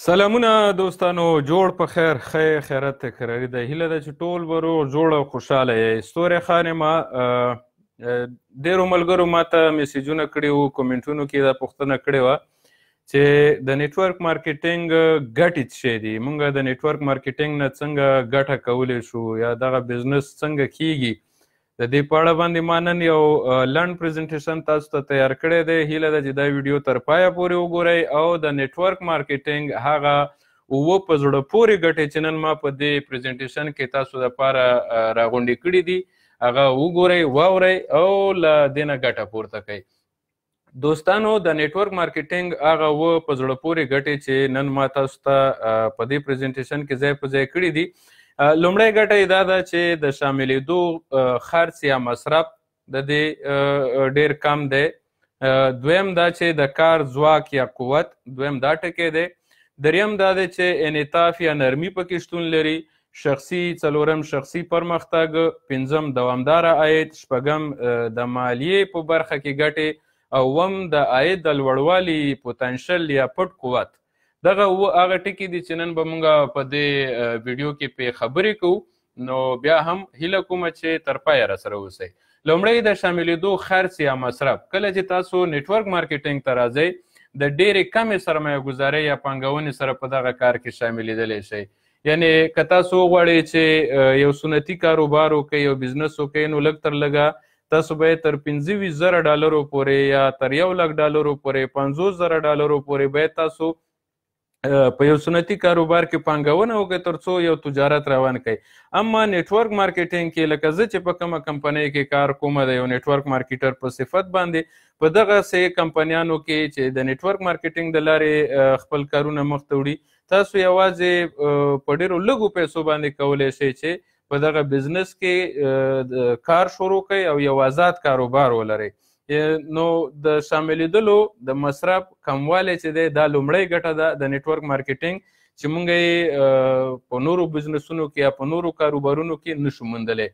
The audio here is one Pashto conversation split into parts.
سلامونه دوستانو، جوړ په خیر، خیرت کراري ده. هیله ده چې ټول به روغ جوړ او خوشحاله یې. ستوري خانې ما ډېرو ملګرو ما ته میسیجونه کړي وو، کومنټونو کې دا پوښتنه کړې وه چې د نیټورک مارکیټینګ ګټې څه شی دي، موږ د نیټورک مارکیټینګ نه څنګه ګټه کولی شو یا دغه بزنس څنګه کیږي. د دې په اړه باندې ما نن یو لنډ پریزنټیشن تاسو ته تیار کړی دی. هیله ده چې دا ویډیو تر پایه پورې وګورئ او د نیټورک مارکیټینګ هغه اووه په زړه پورې ګټې چې نن ما په دې پریزنټیشن کې تاسو دپاره راغونډې کړي دي هغه وګورئ، واورئ او له دې نه ګټه پورته کوئ. دوستانو، د نیټورک مارکیټینګ هغه اووه په زړه پورې ګټې چې نن ما تاسو ته په دې پریزنټیشن کې ځای په ځای کړي دي. لومړی ګټه یې دا ده چې د شاملېدو خرڅ یا مصرف د دې ډېر کم دی. دویم دا چې د کار ځواک یا قوت، دویم دا ټکی دی. دریم دا دی چې انعطاف یا نرمي پکې شتون لري. څلورم شخصي پرمختګ، پنځم دوامداره عاید، شپږم د مالیې په برخه کې ګټې، اووم د عاید د لوړوالي پوتنشل یا پټ قوت. دغه هغه ټکي دي چې نن به موږ په دې ویډیو کې پې خبرې کوو. نو بیا هم هیله کومه چې تر پایه راسره اوسئ. لومړی د شاملېدو خرڅ یا مصرف. کله چې تاسو نیټورک مارکیټینګ ته راځئ د ډېرې کمې سرمایه ګزارۍ یا پانګونې سره په دغه کار کې شاملېدلی شئ. یعنې که تاسو وغواړئ چې یو سنتي کاروبار وکئ، یو بزنس وکئ، نو لږ تر لږه تاسو باید تر 25,000 ډالرو پورې یا تر 1,00,000 ډالرو پورې 50,000 ډالرو پورې باید تاسو په یو سنتي کاروبار کې پانګونه وکړئ تر څو یو تجارت روان کړئ. اما نیټورک مارکیټینګ کې لکه زه چې په کومه کمپنۍ کې کار کوم د یو نیټورک مارکیټر په صفت باندې، په دغسې کمپنیانو کې چې د نیټورک مارکیټینګ د لارې خپل کارونه مخ ته وړي، تاسو یوازې په ډېرو لږو پیسو باندې کولی شئ چې په دغه بزنس کې کار شروع کړئ او یو آزاد کاروبار ولرئ. نو د شاملېدلو د مصرف کموالی چې دی دا لومړی ګټه ده د نیټورک مارکیټینګ چې موږ یې په نورو بزنسونو کې یا په نورو کاروبارونو کې نشو موندلی.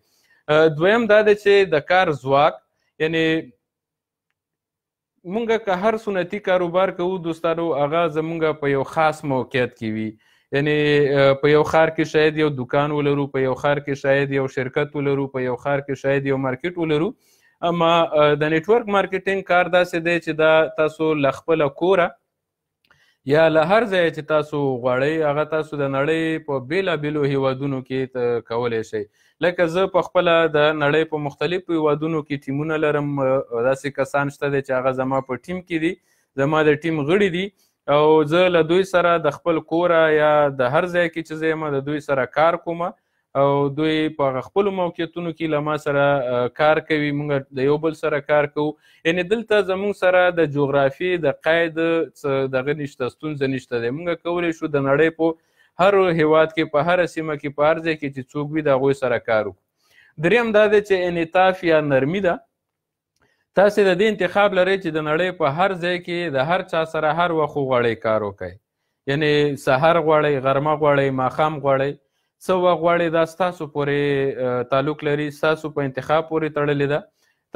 دویم دا دی چې د کار ځواک، یعنې موږ که هر سنتي کاروبار کوو دوستانو، هغه زموږ په یو خاص موقعیت کې وي. یعنې په یو ښار کې شاید یو دکان ولرو، په یو ښار کې شاید یو شرکت ولرو، په یو ښار کې شاید یو مارکیټ ولرو. اما د نیټورک مارکیټینګ کار داسې دی چې دا تاسو له خپله کوره یا له هر ځای چې تاسو غواړئ هغه تاسو د نړۍ په بېلابېلو هیوادونو کې کولی شئ. لکه زه په خپله د نړۍ په مختلفو هیوادونو کې ټیمونه لرم. داسې کسان شته دی چې هغه زما په ټیم کې دي، زما د ټیم غړي دي، او زه له دوی سره د خپل کوره یا د هر ځای کې چې زه یم د دوی سره کار کوم او دوی په خپلو موقعیتونو کې له ما سره کار کوي، موږ د یو بل سره کار کوو. یعنې دلته زموږ سره د جغرافي د قید څه دغه نشته، ستونزه نشته دی. موږ کولی شو د نړۍ په هر هیواد کې، په هره سیمه کې، په هر ځای کې چې څوک وي د هغوی سره کار وکړو. دریم دا دی چې انعطاف یا نرمي ده. تاسې د دې انتخاب لرئ چې د نړۍ په هر ځای کې د هر چا سره هر وخت وغواړئ کار وکړئ. یعنې سهار غواړئ، غرمه غواړئ، ماښام غواړئ، څه وخت غواړئ، دا ستاسو پورې تعلق لري، ستاسو په انتخاب پورې تړلې ده.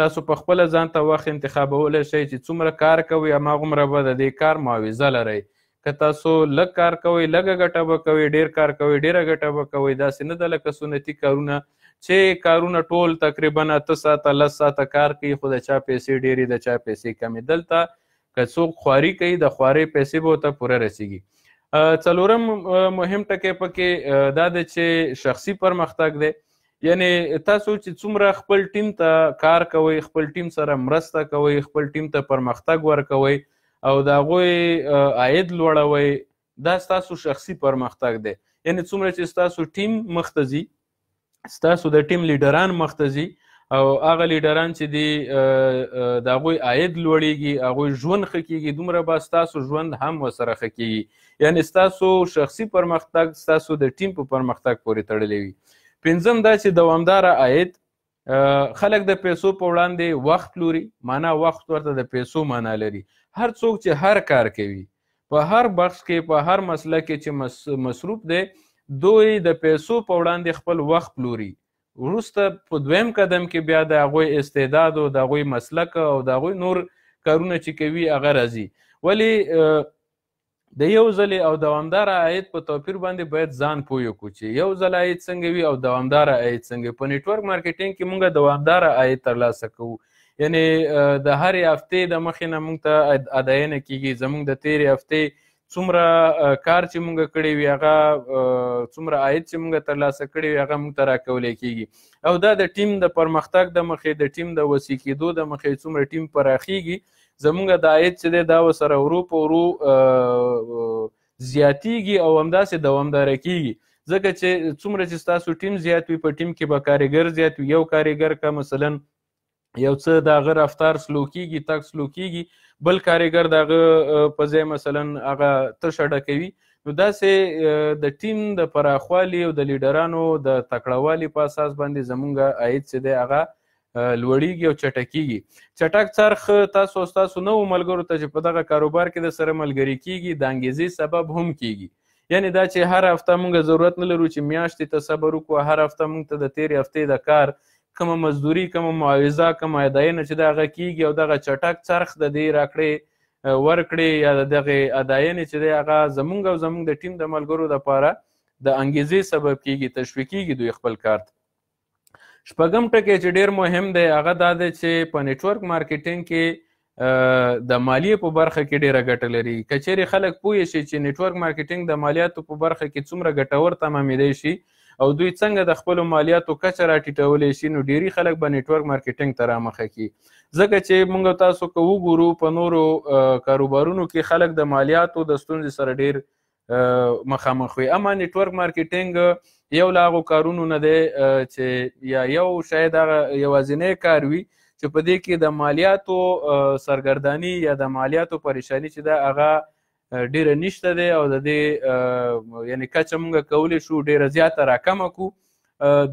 تاسو په خپله ځان ته وخت انتخابولی شئ چې څومره کار کوئ هماغومره به د دې کار معاوضه لرئ. که تاسو لږ کار کوئ لږه ګټه به کوئ، ډېر کار کوئ ډېره ګټه به کوئ. داسې نه ده لکه سنتي کارونه چې کارونه ټول تقریبا 8 ساعته 10 ساعته کار کوي خو د چا پیسې ډېرې د چا پیسې کمې. دلته که څوک خواري کوي د خوارۍ پیسې به ورته پوره رسیږي. څلورم مهم ټکی پکې دا دی چې شخصي پرمختګ دی. یعنې تاسو چې څومره خپل ټیم ته کار کوئ، خپل ټیم سره مرسته کوئ، خپل ټیم ته پرمختګ ورکوئ او د هغوی عاید لوړوئ، دا ستاسو شخصي پرمختګ دی. یعنې څومره چې ستاسو ټیم مخ ته ځي، ستاسو د ټیم لیډران مخ ته ځي او هغه لیډران چې دي د هغوی عاید لوړیږي، هغوی ژوند ښه کیږي، دومره به ستاسو ژوند هم ورسره ښه کیږي. یعنې ستاسو شخصي پرمختګ ستاسو د ټیم په پرمختګ پورې تړلی وي. پنځم دا چې دوامداره عاید. خلک د پیسو په وړاندې وخت پلوري، معنا وخت ورته د پیسو معنا لري. هر څوک چې هر کار کوي په هر بخش کې، په هر مسله کې چې مصروف دی، دوی د پیسو په وړاندې خپل وخت پلوري. وروسته په دویم قدم کې بیا د هغوی استعداد او د هغوی مسلک او د هغوی نور کارونه چې کوي هغه راځي. ولې د یو ځلې او دوامداره عاید په توپیر باندې باید ځان پوه کړو چې یو ځل عاید څنګه وي او دوامداره عاید څنګه. په نیټورک مارکیټینګ کې موږ دوامداره عاید ترلاسه کوو، یعنی د هرې هفتې د مخې نه موږ ته اداینه کیږي. زموږ د تیرې هفتې څومره کار چې موږ کړی وي هغه څومره عاید چې موږ ترلاسه کړی وي هغه موږ ته راکولی کیږي، او دا د ټیم د پرمختګ د مخې، د ټیم د وسیع کېدو د مخې څومره ټیم پراخیږي زمونږ د عاید چې دی دا ورسره ورو په ورو زیاتیږي او همداسې دوامداره کیږي، ځکه چې څومره چې ستاسو ټیم زیات وي په ټیم کې به کارګر زیات وي. یو کارګر که مثلا یو څه د هغه رفتار سلو کیږي، تګ سلو کیږي، بل کارګر د هغه په ځای مثلا هغه تشه ډکوي، نو داسې د ټیم د پراخوالي او د لیډرانو د تکړهوالي په اساس باندې زمونږ عاید چې دی هغه لوړیږي او چټکیږي. چټک څرخ تاسو او ستاسو نوو ملګرو ته چې په دغه کاروبار کې د سره ملګري کیږي د انګیزې سبب هم کیږي. یعنی دا چې هر هفته موږ ضرورت نه لرو چې میاشتې ته صبر وکړو، هر هفته موږ ته د تیرې هفتې د کار کومه مزدوري، کومه معاوضه، کومه اداینه چې د هغه کیږي او دغه چټک څرخ د دې راکړې ورکړې یا د دغې اداینې چې دی هغه زموږ او زموږ د ټیم د ملګرو دپاره د انګیزې سبب کیږي، تشویقیږي دوی خپل کار ته. شپږم ټکی چې ډیر مهم دی هغه دا دی چې په نیټورک مارکیټینګ کې د مالیې په برخه کې ډیره ګټه لري. که چیرې خلک پوه شي چې نیټورک مارکیټینګ د مالیاتو په برخه کې څومره ګټور تمامیدی شي او دوی څنګه د خپلو مالیاتو کچه راټیټولی شي، نو ډیری خلک به نیټورک مارکیټینګ ته رامخه کړي. ځکه چې موږ تاسو که وګورو په نورو کاروبارونو کې خلک د مالیاتو د ستونزې سره ډیر مخامخ وي، اما نیټورک مارکیټینګ یو له هغو کارونو نه دی چې یا یو شاید هغه یوازینی کار وي چې په دې کې د مالیاتو سرګرداني یا د مالیاتو پریشانی چې ده هغه ډیره نشته دی او د دې یعنی کچه موږ کولی شو ډیره زیاته راکمه کړو.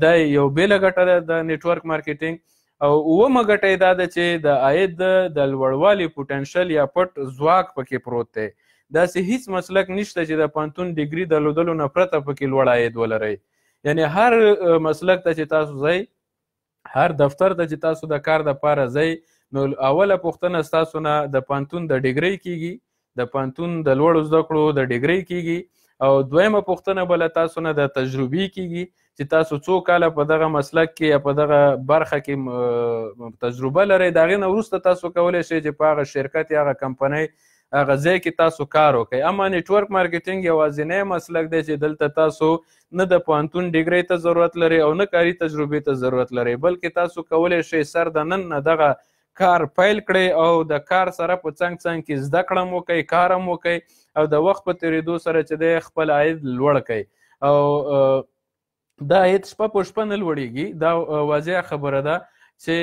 دا یو بیله ګټه ده د نیټورک مارکیټینګ. او اومه ګټه یې دا ده چې د عاید د لوړوالي پوټنشل یا پټ ځواک پکې پروت دی. داسې هیڅ مسلک نشته چې د پوهنتون ډیګري درلودلو نه پرته پکې لوړ عاید ولرئ. یعنی هر مسلک ته چې تاسو ځئ، هر دفتر ته چې تاسو د کار دپاره ځئ، نو اوله پوښتنه ستاسو نه د پوهنتون د ډیګرۍ کیږي، د پوهنتون د لوړو زده کړو د ډیګرۍ کیږي، او دویمه پوښتنه بله تاسو نه د تجربې کیږي چې تاسو څو کاله په دغه مسلک کې یا په دغه برخه کې تجربه لرئ. د هغې نه وروسته تاسو کولی شئ چې په هغه شرکت یا هغه کمپنۍ هغه ځای کې تاسو کار وکړئ. اما نیټورک مارکیټینګ یوازینی مسلک دی چې دلته تاسو نه د پوهنتون ډیګرۍ ته ضرورت لرئ او نه کاري تجربې ته ضرورت لرئ، بلکې تاسو کولی شئ سر د نن نه دغه کار پیل کړئ او د کار سره په څنګ څنګ کې زده کړه هم وکئ، کار هم وکئ او د وخت په تېرېدو سره چې دی خپل عاید لوړ کړئ. او دا عاید شپه په شپه نه لوړېږي، دا واضحه خبره ده چې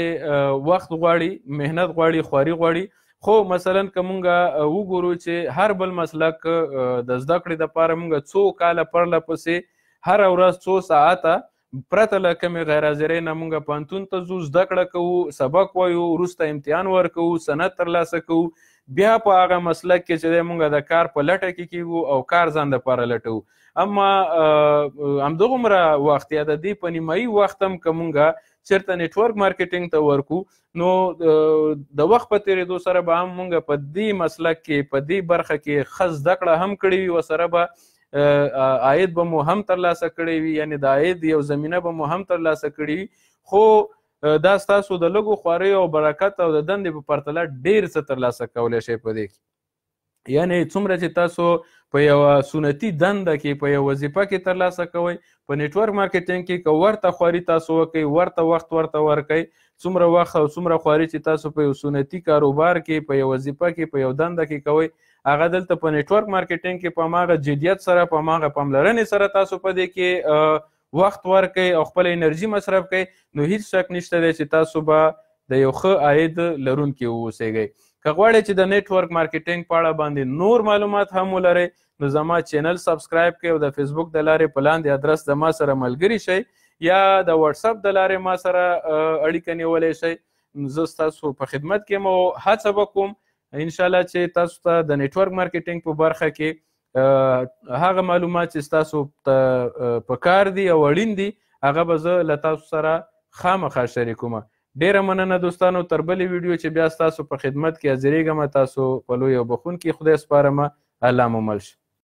وخت غواړي، محنت غواړي، خواري غواړي. خو مثلا که مونږ وګورو چې هر بل مسلک د زده کړې دپاره مونږ څو کاله پرله پسې هره ورځ څو ساعته پرته له کومې غیر حاضرۍ نه مونږ پوهنتون ته ځو، زده کړه کوو، سبق وایو، وروسته امتحان ورکوو، سند ترلاسه کوو، بیا په هغه مسلک کې چې دی مونږ د کار په لټه کې کیږو او کار ځان دپاره لټوو. اما همدغومره وخت یا د دې په نیمایي وخت هم که مونږ چېرته نیټورک مارکیټینګ ته ورکو، نو د وخت په تېرېدو سره به هم مونږ په دې مسلک کې، په دې برخه کې ښه زده کړه هم کړې وي، ورسره به عاید به مو هم ترلاسه کړی وي، یعنې د عاید یو زمینه به مو هم ترلاسه کړې وي. خو دا ستاسو د لږو خواریو او برکت او د دندې په پرتله ډېر څه ترلاسه کولی شئ په دې کې. یعنې څومره چې تاسو په یوه سنتي دنده کې، په یو وظیفه کې ترلاسه کوئ، په نیټورک مارکیټینګ کې که ورته خواري تاسو وکئ، ورته وخت ورته ورکئ، څومره وخت او څومره خواري چې تاسو په یو سنتي کاروبار کې، په یو وظیفه کې، په یو دنده کې کوئ، هغه دلته په نیټورک مارکیټینګ کې په هماغه جدیت سره، په هماغه پاملرنې سره تاسو په دې کې وخت ورکئ او خپل انرژي مصرف کئ، نو هیڅ شک نشته دی چې تاسو به د یو ښه عاید لرونکي واوسیږئ. که غواړئ چې د نیټورک مارکیټینګ په اړه باندې نور معلومات هم ولرئ، نو زما چینل سبسکرایب کړئ او د فیسبوک د لارې په لاندې ادرس د ما سره ملګري شئ یا د واتساپ د لارې ما سره اړیکه نیولی شئ. زه ستاسو په خدمت کې یم او هڅه به کوم انشاءالله چې تاسو ته د نیټورک مارکیټینګ په برخه کې هغه معلومات چې ستاسو ته په کار دي او اړین دي هغه به زه له تاسو سره خامخا شریکوم. ډیره مننه دوستانو. تر بلې ویډیو چې بیا ستاسو په خدمت کې حاضرېږم، تاسو په لوی او بخونکي خدای سپارم. الله مو مل شه.